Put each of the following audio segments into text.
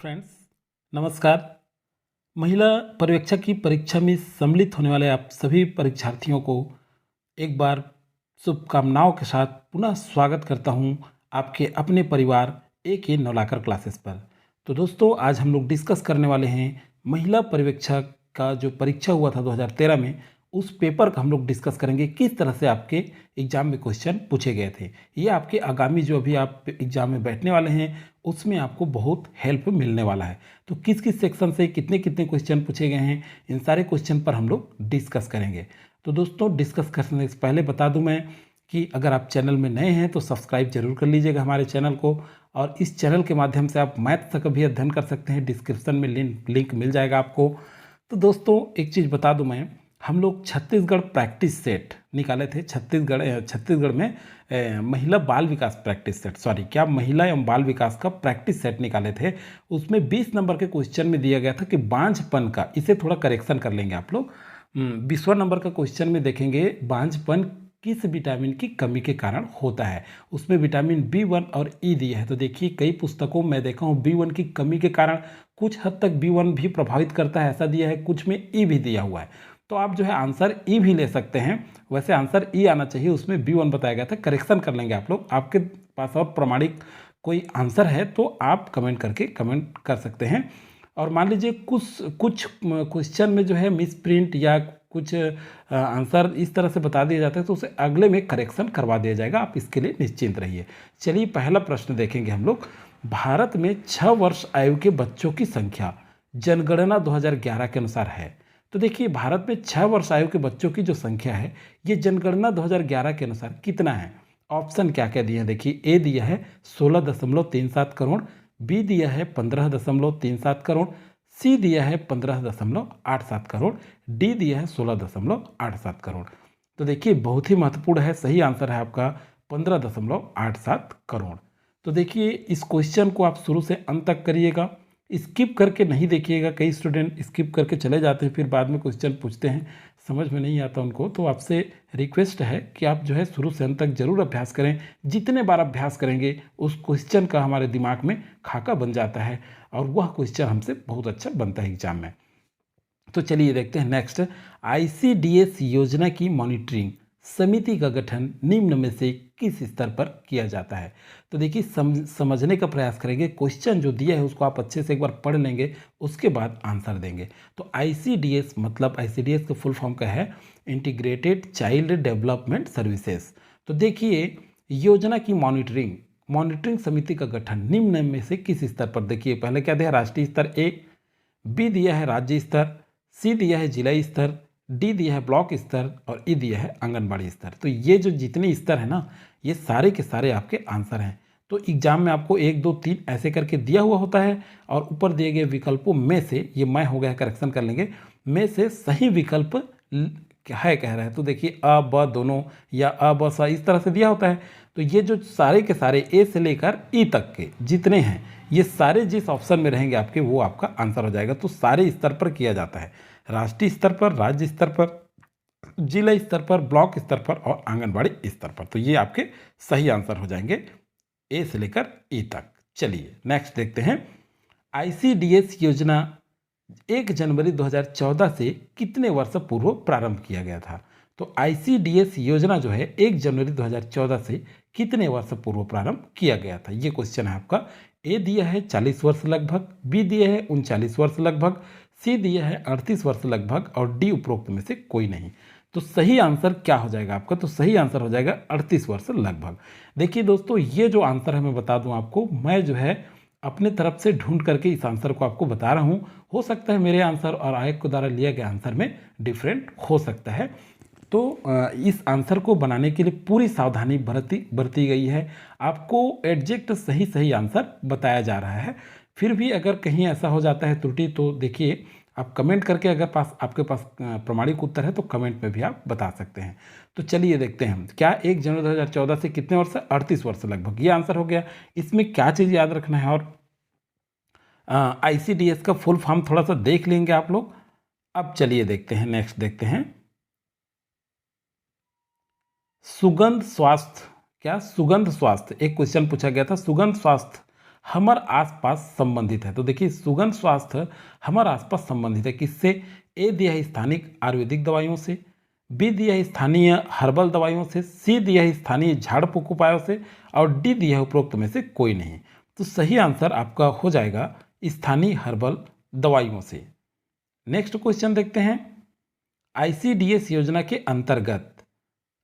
Friends, नमस्कार। महिला पर्यवेक्षक की परीक्षा में सम्मिलित होने वाले आप सभी परीक्षार्थियों को एक बार शुभकामनाओं के साथ पुनः स्वागत करता हूं आपके अपने परिवार ए के नवलाकर क्लासेस पर। तो दोस्तों, आज हम लोग डिस्कस करने वाले हैं महिला पर्यवेक्षक का जो परीक्षा हुआ था 2013 में, उस पेपर का हम लोग डिस्कस करेंगे किस तरह से आपके एग्जाम में क्वेश्चन पूछे गए थे। ये आपके आगामी जो अभी आप एग्जाम में बैठने वाले हैं उसमें आपको बहुत हेल्प मिलने वाला है। तो किस किस सेक्शन से कितने कितने क्वेश्चन पूछे गए हैं, इन सारे क्वेश्चन पर हम लोग डिस्कस करेंगे। तो दोस्तों, डिस्कस करने से पहले बता दूं मैं कि अगर आप चैनल में नए हैं तो सब्सक्राइब जरूर कर लीजिएगा हमारे चैनल को, और इस चैनल के माध्यम से आप मैथ तक भी अध्ययन कर सकते हैं। डिस्क्रिप्शन में लिंक मिल जाएगा आपको। तो दोस्तों, एक चीज़ बता दूं मैं, हम लोग छत्तीसगढ़ प्रैक्टिस सेट निकाले थे। छत्तीसगढ़ में महिला बाल विकास प्रैक्टिस सेट, क्या महिला एवं बाल विकास का प्रैक्टिस सेट निकाले थे। उसमें 20 नंबर के क्वेश्चन में दिया गया था कि बांझपन का, इसे थोड़ा करेक्शन कर लेंगे आप लोग। 20वां नंबर का क्वेश्चन में देखेंगे बांझपन किस विटामिन की कमी के कारण होता है। उसमें विटामिन B1 और E दिया है। तो देखिए, कई पुस्तकों में देखा हूँ B1 की कमी के कारण कुछ हद तक B1 भी प्रभावित करता है, ऐसा दिया है। कुछ में E भी दिया हुआ है, तो आप जो है आंसर E भी ले सकते हैं। वैसे आंसर E आना चाहिए, उसमें B1 बताया गया था। करेक्शन कर लेंगे आप लोग। आपके पास और प्रमाणिक कोई आंसर है तो आप कमेंट करके कमेंट कर सकते हैं। और मान लीजिए कुछ क्वेश्चन में जो है मिस प्रिंट या कुछ आंसर इस तरह से बता दिया जाता है तो उसे अगले में करेक्शन करवा दिया जाएगा, आप इसके लिए निश्चिंत रहिए। चलिए, पहला प्रश्न देखेंगे हम लोग। भारत में 6 वर्ष आयु के बच्चों की संख्या जनगणना 2011 के अनुसार है। तो देखिए, भारत में 6 वर्ष आयु के बच्चों की जो संख्या है ये जनगणना 2011 के अनुसार कितना है। ऑप्शन क्या क्या दिए हैं देखिए। ए दिया है 16.37 करोड़, बी दिया है 15.37 करोड़, सी दिया है 15.87 करोड़, डी दिया है 16.87 करोड़। तो देखिए, बहुत ही महत्वपूर्ण है। सही आंसर है आपका 15.87 करोड़। तो देखिए, इस क्वेश्चन को आप शुरू से अंत तक करिएगा, स्किप करके नहीं देखिएगा। कई स्टूडेंट स्किप करके चले जाते हैं, फिर बाद में क्वेश्चन पूछते हैं, समझ में नहीं आता उनको। तो आपसे रिक्वेस्ट है कि आप जो है शुरू से अंत तक जरूर अभ्यास करें। जितने बार अभ्यास करेंगे उस क्वेश्चन का हमारे दिमाग में खाका बन जाता है और वह क्वेश्चन हमसे बहुत अच्छा बनता है एग्जाम में। तो चलिए देखते हैं नेक्स्ट। ICDS योजना की मॉनिटरिंग समिति का गठन निम्न में से किस स्तर पर किया जाता है। तो देखिए, समझने का प्रयास करेंगे। क्वेश्चन जो दिया है उसको आप अच्छे से एक बार पढ़ लेंगे, उसके बाद आंसर देंगे। तो ICDS मतलब, ICDS का फुल फॉर्म का है इंटीग्रेटेड चाइल्ड डेवलपमेंट सर्विसेज। तो देखिए, योजना की मॉनिटरिंग समिति का गठन निम्न में से किस स्तर पर। देखिए, पहले क्या दिया, राष्ट्रीय स्तर A, बी दिया है राज्य स्तर, सी दिया है जिला स्तर, डी दिया है ब्लॉक स्तर और ई दिया है आंगनबाड़ी स्तर। तो ये जो जितने स्तर है ना, ये सारे के सारे आपके आंसर हैं। तो एग्जाम में आपको 1 2 3 ऐसे करके दिया हुआ होता है और ऊपर दिए गए विकल्पों में से, ये मैं हो गया, करेक्शन कर लेंगे, में से सही विकल्प क्या है कह रहा है। तो देखिए, अ ब दोनों या अ ब स इस तरह से दिया होता है। तो ये जो सारे के सारे ए से लेकर ई तक के जितने हैं, ये सारे जिस ऑप्शन में रहेंगे आपके, वो आपका आंसर हो जाएगा। तो सारे स्तर पर किया जाता है, राष्ट्रीय स्तर पर, राज्य स्तर पर, जिला स्तर पर, ब्लॉक स्तर पर और आंगनबाड़ी स्तर पर। तो ये आपके सही आंसर हो जाएंगे ए से लेकर ई तक। चलिए नेक्स्ट देखते हैं। ICDS योजना 1 जनवरी 2014 से कितने वर्ष पूर्व प्रारंभ किया गया था। तो ICDS योजना जो है 1 जनवरी 2014 से कितने वर्ष पूर्व प्रारंभ किया गया था, ये क्वेश्चन है आपका। ए दिया है 40 वर्ष लगभग, बी दिया है 39 वर्ष लगभग, सी दिया है 38 वर्ष लगभग और डी उपरोक्त में से कोई नहीं। तो सही आंसर क्या हो जाएगा आपका। तो सही आंसर हो जाएगा 38 वर्ष लगभग। देखिए दोस्तों, ये जो आंसर है मैं बता दूं आपको, मैं जो है अपने तरफ से ढूंढ करके इस आंसर को आपको बता रहा हूँ। हो सकता है मेरे आंसर और आयोग के द्वारा लिया गया आंसर में डिफरेंट हो सकता है। तो इस आंसर को बनाने के लिए पूरी सावधानी बरती गई है। आपको एग्जैक्ट सही आंसर बताया जा रहा है। फिर भी अगर कहीं ऐसा हो जाता है त्रुटि, तो देखिए, आप कमेंट करके, अगर आपके पास प्रमाणिक उत्तर है तो कमेंट में भी आप बता सकते हैं। तो चलिए देखते हैं, क्या 1 जनवरी 2014 से कितने वर्ष, 38 वर्ष लगभग, ये आंसर हो गया। इसमें क्या चीज़ याद रखना है, और ICDS का फुल फॉर्म थोड़ा सा देख लेंगे आप लोग। अब चलिए देखते हैं, नेक्स्ट देखते हैं। सुगंध स्वास्थ्य, क्या सुगंध स्वास्थ्य, एक क्वेश्चन पूछा गया था, सुगंध स्वास्थ्य हमारे आसपास संबंधित है। तो देखिए सुगंध स्वास्थ्य हमारे आसपास संबंधित है किससे? ए दिया है स्थानिक आयुर्वेदिक दवाइयों से, बी दिया है स्थानीय हर्बल दवाइयों से, सी दिया है स्थानीय झाड़ फूक उपायों से और डी दिया है उपरोक्त में से कोई नहीं। तो सही आंसर आपका हो जाएगा स्थानीय हर्बल दवाइयों से। नेक्स्ट क्वेश्चन देखते हैं। आईसीडीएस योजना के अंतर्गत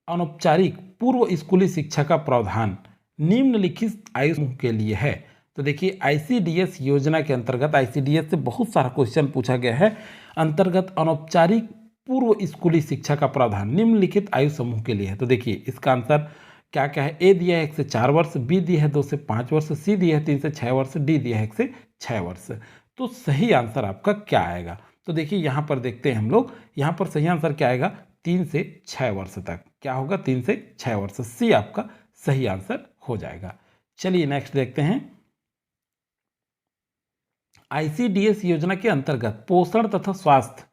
अनौपचारिक पूर्व स्कूली शिक्षा का प्रावधान निम्नलिखित आयु समूह के लिए है। तो देखिए आईसीडीएस योजना के अंतर्गत, आईसीडीएस से बहुत सारा क्वेश्चन पूछा गया है। अंतर्गत अनौपचारिक पूर्व स्कूली शिक्षा का प्रावधान निम्नलिखित आयु समूह के लिए है। तो देखिए इसका आंसर क्या क्या है? ए दिया है 1 से 4 वर्ष, बी दिया है 2 से 5 वर्ष, सी दिया है 3 से 6 वर्ष, डी दिया है 1 से 6 वर्ष। तो सही आंसर आपका क्या आएगा? तो देखिए यहाँ पर देखते हैं हम लोग, यहाँ पर सही आंसर क्या आएगा? 3 से 6 वर्ष तक। क्या होगा? 3 से 6 वर्ष। सी आपका सही आंसर हो जाएगा। चलिए नेक्स्ट देखते हैं। आईसीडीएस योजना के अंतर्गत पोषण तथा स्वास्थ्य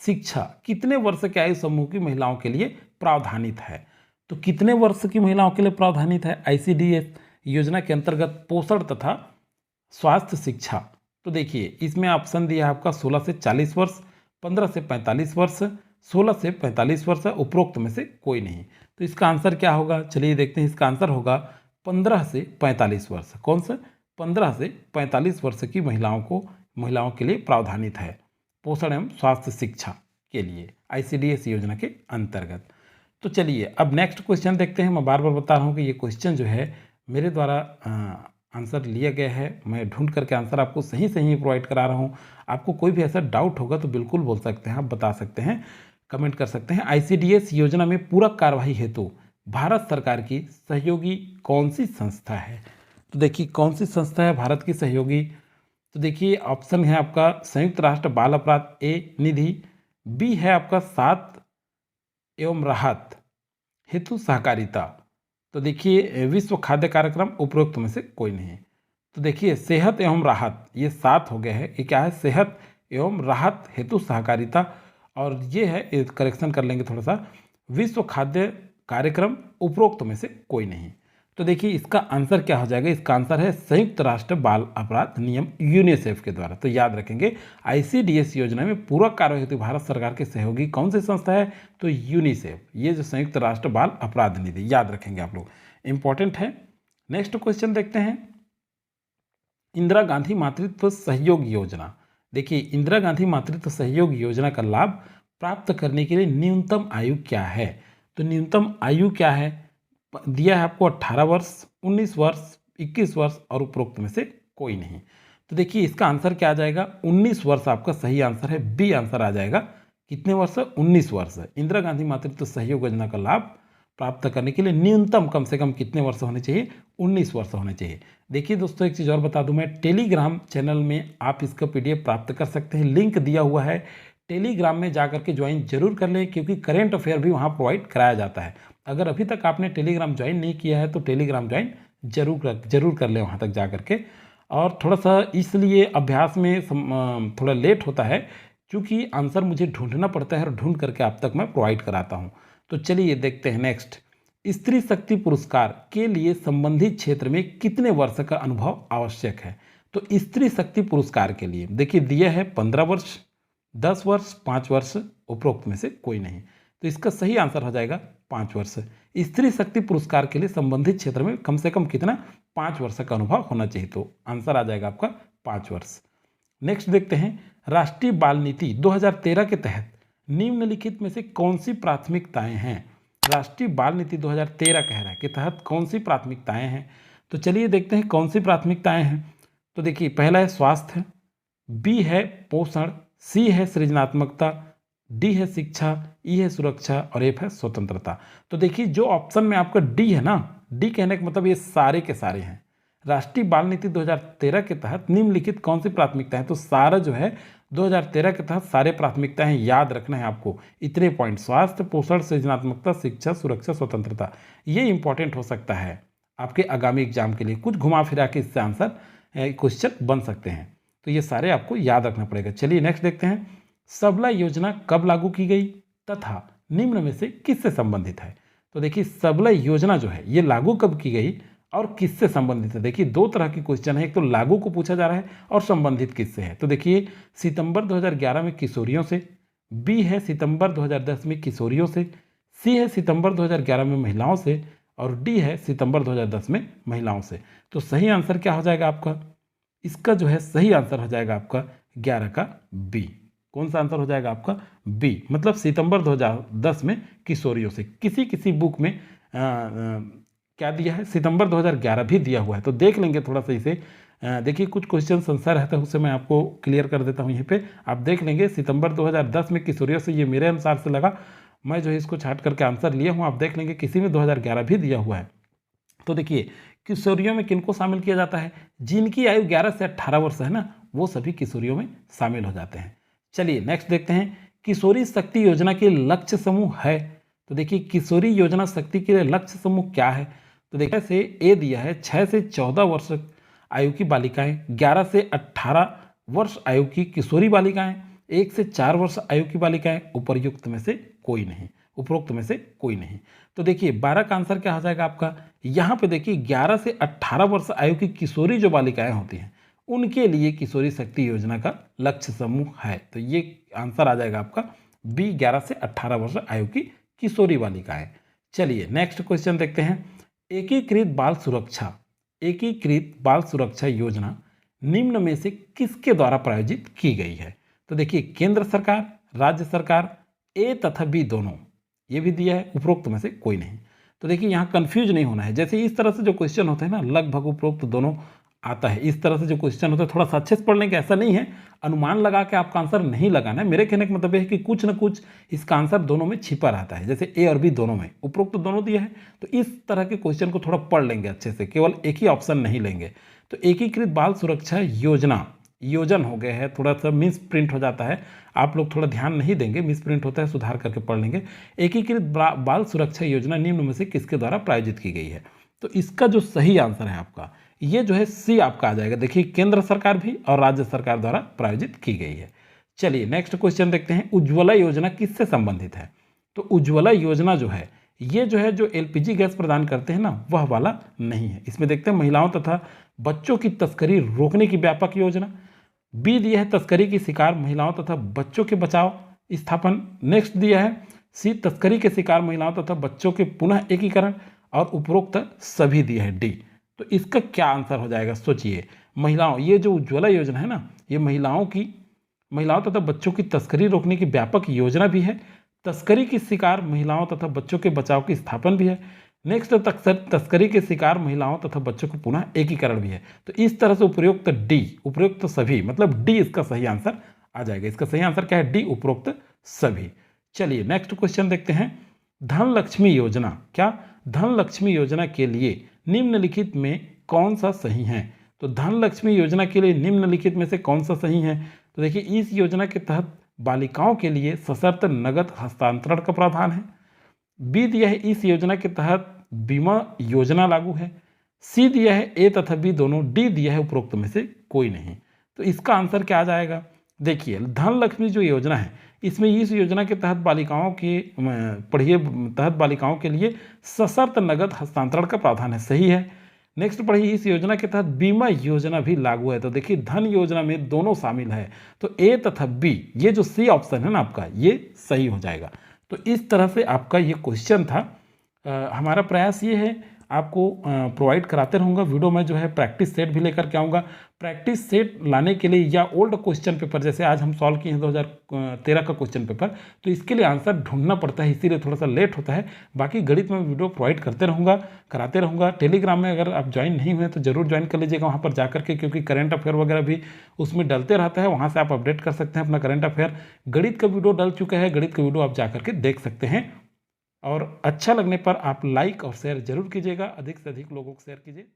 शिक्षा कितने वर्ष के आयु समूह की महिलाओं के लिए प्रावधानित है? तो कितने वर्ष की महिलाओं के लिए प्रावधानित है आईसीडीएस योजना के अंतर्गत पोषण तथा स्वास्थ्य शिक्षा? तो देखिए इसमें ऑप्शन दिया है आपका 16 से 40 वर्ष, 15 से 45 वर्ष, 16 से 45 वर्ष, उपरोक्त में से कोई नहीं। तो इसका आंसर क्या होगा? चलिए देखते हैं। इसका आंसर होगा 15 से 45 वर्ष। कौन सा? 15 से 45 वर्ष की महिलाओं के लिए प्रावधानित है पोषण एवं स्वास्थ्य शिक्षा के लिए आईसीडीएस योजना के अंतर्गत। तो चलिए अब नेक्स्ट क्वेश्चन देखते हैं। मैं बार बार बता रहा हूँ कि ये क्वेश्चन जो है मेरे द्वारा आंसर लिया गया है। मैं ढूंढ करके आंसर आपको सही प्रोवाइड करा रहा हूँ। आपको कोई भी ऐसा डाउट होगा तो बिल्कुल बोल सकते हैं, आप बता सकते हैं, कमेंट कर सकते हैं। आईसीडीएस योजना में पूरक कार्यवाही हेतु भारत सरकार की सहयोगी कौन सी संस्था है? तो देखिए कौन सी संस्था है भारत की सहयोगी? तो देखिए ऑप्शन है आपका संयुक्त राष्ट्र बाल अपराध ए निधि, बी है आपका सात एवं राहत हेतु सहकारिता। तो देखिए विश्व खाद्य कार्यक्रम, उपरोक्त में से कोई नहीं। तो देखिए सेहत एवं राहत, ये 7 हो गए हैं। ये क्या है? सेहत एवं राहत हेतु सहकारिता। और ये है, करेक्शन कर लेंगे थोड़ा सा, विश्व खाद्य कार्यक्रम, उपरोक्त में से कोई नहीं। तो देखिए इसका आंसर क्या हो जाएगा? इसका आंसर है संयुक्त राष्ट्र बाल अपराध नियम यूनिसेफ के द्वारा। तो याद रखेंगे आईसीडीएस योजना में पूरक कार्यवाही हेतु भारत सरकार के सहयोगी कौन सी संस्था है? तो यूनिसेफ, ये जो संयुक्त राष्ट्र बाल अपराध निधि, याद रखेंगे आप लोग, इंपॉर्टेंट है। नेक्स्ट क्वेश्चन देखते हैं। इंदिरा गांधी मातृत्व सहयोग योजना। देखिए इंदिरा गांधी मातृत्व सहयोग योजना का लाभ प्राप्त करने के लिए न्यूनतम आयु क्या है? तो न्यूनतम आयु क्या है? दिया है आपको 18 वर्ष, 19 वर्ष, 21 वर्ष और उपरोक्त में से कोई नहीं। तो देखिए इसका आंसर क्या आ जाएगा? 19 वर्ष आपका सही आंसर है। बी आंसर आ जाएगा। कितने वर्ष? 19 वर्ष। इंदिरा गांधी मातृत्व सहयोग योजना का लाभ प्राप्त करने के लिए न्यूनतम कम से कम कितने वर्ष होने चाहिए? 19 वर्ष होने चाहिए। देखिए दोस्तों एक चीज़ और बता दूं, मैं टेलीग्राम चैनल में आप इसका पीडीएफ प्राप्त कर सकते हैं, लिंक दिया हुआ है। टेलीग्राम में जाकर के ज्वाइन जरूर कर लें, क्योंकि करेंट अफेयर भी वहाँ प्रोवाइड कराया जाता है। अगर अभी तक आपने टेलीग्राम ज्वाइन नहीं किया है तो टेलीग्राम ज्वाइन जरूर कर लें वहाँ तक जा करके। और थोड़ा सा इसलिए अभ्यास में थोड़ा लेट होता है, क्योंकि आंसर मुझे ढूंढना पड़ता है और ढूंढ करके आप तक मैं प्रोवाइड कराता हूँ। तो चलिए देखते हैं नेक्स्ट। स्त्री शक्ति पुरस्कार के लिए संबंधित क्षेत्र में कितने वर्ष का अनुभव आवश्यक है? तो स्त्री शक्ति पुरस्कार के लिए देखिए दिया है 15 वर्ष, 10 वर्ष, 5 वर्ष, उपरोक्त में से कोई नहीं। तो इसका सही आंसर हो जाएगा 5 वर्ष। स्त्री शक्ति पुरस्कार के लिए संबंधित क्षेत्र में कम से कम कितना? 5 वर्ष का अनुभव होना चाहिए। तो आंसर आ जाएगा आपका 5 वर्ष। नेक्स्ट देखते हैं। राष्ट्रीय बाल नीति 2013 के तहत निम्नलिखित में से कौन सी प्राथमिकताएं हैं? राष्ट्रीय बाल नीति 2013 कह रहा है के तहत कौन सी प्राथमिकताएं हैं? तो चलिए देखते हैं कौन सी प्राथमिकताएं हैं। तो देखिए पहला है स्वास्थ्य, बी है पोषण, सी है सृजनात्मकता, डी है शिक्षा, ई है सुरक्षा और एफ है स्वतंत्रता। तो देखिए जो ऑप्शन में आपका डी है ना, डी कहने का मतलब ये सारे के सारे हैं। राष्ट्रीय बाल नीति 2013 के तहत निम्नलिखित कौन सी प्राथमिकता है? तो सारा जो है 2013 के तहत सारे प्राथमिकताएं याद रखना है आपको। इतने पॉइंट, स्वास्थ्य, पोषण, सृजनात्मकता, शिक्षा, सुरक्षा, स्वतंत्रता, ये इंपॉर्टेंट हो सकता है आपके आगामी एग्जाम के लिए। कुछ घुमा फिरा के इससे आंसर क्वेश्चन बन सकते हैं, तो ये सारे आपको याद रखना पड़ेगा। चलिए नेक्स्ट देखते हैं। सबला योजना कब लागू की गई तथा निम्न में से किससे संबंधित है? तो देखिए सबला योजना जो है ये लागू कब की गई और किससे संबंधित है। देखिए दो तरह की क्वेश्चन है, एक तो लागू को पूछा जा रहा है और संबंधित किससे है। तो देखिए सितंबर 2011 में किशोरियों से, बी है सितंबर 2010 में किशोरियों से, सी है सितंबर 2011 में महिलाओं से, और डी है सितंबर 2010 में महिलाओं से। तो सही आंसर क्या हो जाएगा आपका, इसका जो है सही आंसर हो जाएगा आपका 11 का बी। कौन सा आंसर हो जाएगा आपका, बी, मतलब सितंबर 2010 में किशोरियों से। किसी किसी बुक में क्या दिया है, सितंबर 2011 भी दिया हुआ है, तो देख लेंगे थोड़ा सा इसे। देखिए कुछ क्वेश्चन संशय रहता है, उससे मैं आपको क्लियर कर देता हूँ यहीं पे, आप देख लेंगे। सितंबर 2010 में किशोरियों से, ये मेरे अनुसार से लगा, मैं जो है इसको छाट करके आंसर लिया हूँ, आप देख लेंगे किसी में 2011 भी दिया हुआ है। तो देखिए किशोरियों में किनको शामिल किया जाता है, जिनकी आयु 11 से 18 वर्ष है ना, वो सभी किशोरियों में शामिल हो जाते हैं। चलिए नेक्स्ट देखते हैं, किशोरी शक्ति योजना के लक्ष्य समूह है। तो देखिए किशोरी योजना शक्ति के लक्ष्य समूह क्या है, तो देखिए से ए दिया है 6 से 14 वर्ष आयु की बालिकाएं, 11 से 18 वर्ष आयु की किशोरी बालिकाएं, 1 से 4 वर्ष आयु की बालिकाएं, उपयुक्त में से कोई नहीं, उपरोक्त में से कोई नहीं। तो देखिए 12 का आंसर क्या हो जाएगा आपका, यहाँ पे देखिए 11 से 18 वर्ष आयु की किशोरी जो बालिकाएं होती हैं उनके लिए किशोरी शक्ति योजना का लक्ष्य समूह है। तो ये आंसर आ जाएगा आपका बी, 11 से 18 वर्ष आयु की किशोरी बालिकाएं। चलिए नेक्स्ट क्वेश्चन देखते हैं, एकीकृत बाल सुरक्षा, एकीकृत बाल सुरक्षा योजना निम्न में से किसके द्वारा प्रायोजित की गई है। तो देखिए केंद्र सरकार, राज्य सरकार, ए तथा बी दोनों, ये भी दिया है, उपरोक्त में से कोई नहीं। तो देखिए यहाँ कंफ्यूज नहीं होना है, जैसे इस तरह से जो क्वेश्चन होते हैं ना, लगभग उपरोक्त दोनों आता है, इस तरह से जो क्वेश्चन होता है थोड़ा सा अच्छे से पढ़ लेंगे, ऐसा नहीं है अनुमान लगा के आपका आंसर नहीं लगाना है। मेरे कहने का मतलब है कि कुछ ना कुछ इसका आंसर दोनों में छिपा रहता है, जैसे ए और बी दोनों में, उपरोक्त दोनों दिया है, तो इस तरह के क्वेश्चन को थोड़ा पढ़ लेंगे अच्छे से, केवल एक ही ऑप्शन नहीं लेंगे। तो एकीकृत बाल सुरक्षा योजना, योजन हो गए हैं, थोड़ा सा मिस प्रिंट हो जाता है, आप लोग थोड़ा ध्यान नहीं देंगे, मिस प्रिंट होता है, सुधार करके पढ़ लेंगे। एकीकृत बाल सुरक्षा योजना निम्न में से किसके द्वारा प्रायोजित की गई है। तो इसका जो सही आंसर है आपका, ये जो है सी आपका आ जाएगा। देखिए केंद्र सरकार भी और राज्य सरकार द्वारा प्रायोजित की गई है। चलिए नेक्स्ट क्वेश्चन देखते हैं, उज्ज्वला योजना किससे संबंधित है। तो उज्ज्वला योजना जो है, ये जो है जो एलपीजी गैस प्रदान करते हैं ना, वह वाला नहीं है। इसमें देखते हैं महिलाओं तथा बच्चों की तस्करी रोकने की व्यापक योजना, बी दिया है तस्करी की शिकार महिलाओं तथा बच्चों के बचाव स्थापन, नेक्स्ट दिया है सी तस्करी के शिकार महिलाओं तथा बच्चों के पुनः एकीकरण, और उपरोक्त सभी दिया है डी। तो इसका क्या आंसर हो जाएगा, सोचिए। महिलाओं, ये जो उज्ज्वला योजना है ना, ये महिलाओं तथा बच्चों की तस्करी रोकने की व्यापक योजना भी है, तस्करी की शिकार महिलाओं तथा बच्चों के बचाव की स्थापन भी है, नेक्स्ट तस्करी के शिकार महिलाओं तथा बच्चों को पुनः एकीकरण भी है। तो इस तरह से उपरोक्त डी, उपरोक्त सभी, मतलब डी इसका सही आंसर आ जाएगा। इसका सही आंसर क्या है, डी, उपरोक्त सभी। चलिए नेक्स्ट क्वेश्चन देखते हैं, धन लक्ष्मी योजना, क्या धन लक्ष्मी योजना के लिए निम्नलिखित में कौन सा सही है। तो धन लक्ष्मी योजना के लिए निम्नलिखित में से कौन सा सही है। तो देखिए इस योजना के तहत बालिकाओं के लिए सशर्त नगद हस्तांतरण का प्रावधान है, बी दिया है इस योजना के तहत बीमा योजना लागू है, सी दिया है ए तथा बी दोनों, डी दिया है उपरोक्त में से कोई नहीं। तो इसका आंसर क्या आ जाएगा, देखिए धन लक्ष्मी जो योजना है, इसमें इस योजना के तहत बालिकाओं के बालिकाओं के लिए सशर्त नगद हस्तांतरण का प्रावधान है, सही है। नेक्स्ट पढ़िए, इस योजना के तहत बीमा योजना भी लागू है। तो देखिए धन योजना में दोनों शामिल है, तो ए तथा बी, ये जो सी ऑप्शन है ना आपका, ये सही हो जाएगा। तो इस तरह से आपका ये क्वेश्चन था। हमारा प्रयास ये है आपको प्रोवाइड कराते रहूँगा वीडियो में, जो है प्रैक्टिस सेट भी लेकर के आऊँगा। प्रैक्टिस सेट लाने के लिए या ओल्ड क्वेश्चन पेपर, जैसे आज हम सॉल्व किए हैं 2013 का क्वेश्चन पेपर, तो इसके लिए आंसर ढूंढना पड़ता है, इसीलिए थोड़ा सा लेट होता है। बाकी गणित में वीडियो प्रोवाइड करते रहूँगा, कराते रहूँगा। टेलीग्राम में अगर आप ज्वाइन नहीं हुए तो जरूर ज्वाइन कर लीजिएगा वहाँ पर जा करके, क्योंकि करंट अफेयर वगैरह भी उसमें डलते रहता है, वहाँ से आप अपडेट कर सकते हैं अपना करंट अफेयर। गणित का वीडियो डल चुका है, गणित का वीडियो आप जा करके देख सकते हैं। और अच्छा लगने पर आप लाइक और शेयर जरूर कीजिएगा, अधिक से अधिक लोगों को शेयर कीजिए।